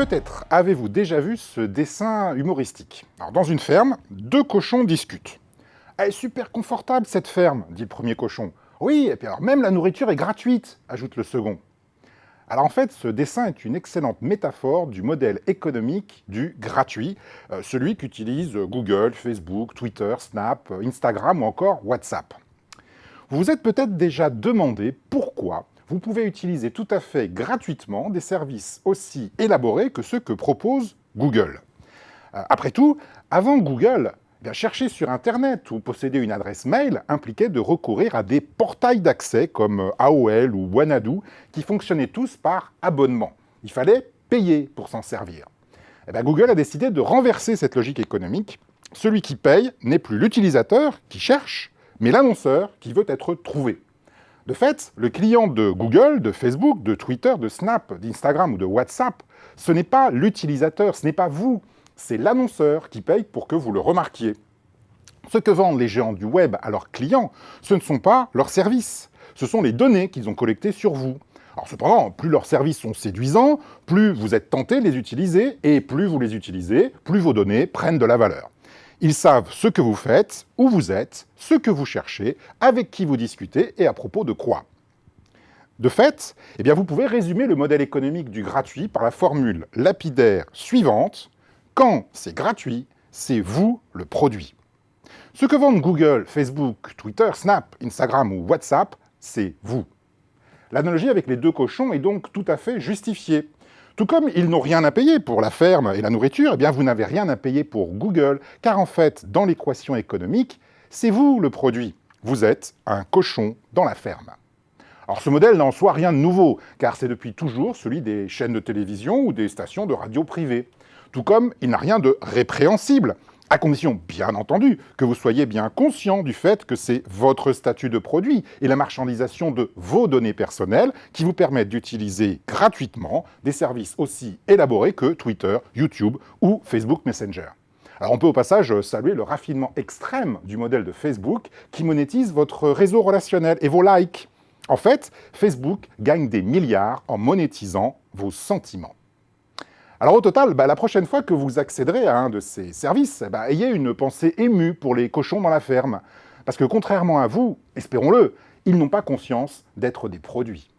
Peut-être avez-vous déjà vu ce dessin humoristique. Alors, dans une ferme, deux cochons discutent. « Elle est super confortable cette ferme », dit le premier cochon. « Oui, et puis alors même la nourriture est gratuite », ajoute le second. Alors en fait, ce dessin est une excellente métaphore du modèle économique du gratuit, celui qu'utilisent Google, Facebook, Twitter, Snap, Instagram ou encore WhatsApp. Vous vous êtes peut-être déjà demandé pourquoi vous pouvez utiliser tout à fait gratuitement des services aussi élaborés que ceux que propose Google. Après tout, avant Google, chercher sur Internet ou posséder une adresse mail impliquait de recourir à des portails d'accès comme AOL ou Wanadu qui fonctionnaient tous par abonnement. Il fallait payer pour s'en servir. Google a décidé de renverser cette logique économique. Celui qui paye n'est plus l'utilisateur qui cherche, mais l'annonceur qui veut être trouvé. De fait, le client de Google, de Facebook, de Twitter, de Snap, d'Instagram ou de WhatsApp, ce n'est pas l'utilisateur, ce n'est pas vous, c'est l'annonceur qui paye pour que vous le remarquiez. Ce que vendent les géants du web à leurs clients, ce ne sont pas leurs services, ce sont les données qu'ils ont collectées sur vous. Alors cependant, plus leurs services sont séduisants, plus vous êtes tenté de les utiliser, et plus vous les utilisez, plus vos données prennent de la valeur. Ils savent ce que vous faites, où vous êtes, ce que vous cherchez, avec qui vous discutez et à propos de quoi. De fait, vous pouvez résumer le modèle économique du gratuit par la formule lapidaire suivante. Quand c'est gratuit, c'est vous le produit. Ce que vendent Google, Facebook, Twitter, Snap, Instagram ou WhatsApp, c'est vous. L'analogie avec les deux cochons est donc tout à fait justifiée. Tout comme ils n'ont rien à payer pour la ferme et la nourriture, vous n'avez rien à payer pour Google, car en fait, dans l'équation économique, c'est vous le produit. Vous êtes un cochon dans la ferme. Alors ce modèle n'a en soi rien de nouveau, car c'est depuis toujours celui des chaînes de télévision ou des stations de radio privées. Tout comme il n'a rien de répréhensible, à condition, bien entendu, que vous soyez bien conscient du fait que c'est votre statut de produit et la marchandisation de vos données personnelles qui vous permettent d'utiliser gratuitement des services aussi élaborés que Twitter, YouTube ou Facebook Messenger. Alors on peut au passage saluer le raffinement extrême du modèle de Facebook qui monétise votre réseau relationnel et vos likes. En fait, Facebook gagne des milliards en monétisant vos sentiments. Alors au total, la prochaine fois que vous accéderez à un de ces services, ayez une pensée émue pour les cochons dans la ferme. Parce que contrairement à vous, espérons-le, ils n'ont pas conscience d'être des produits.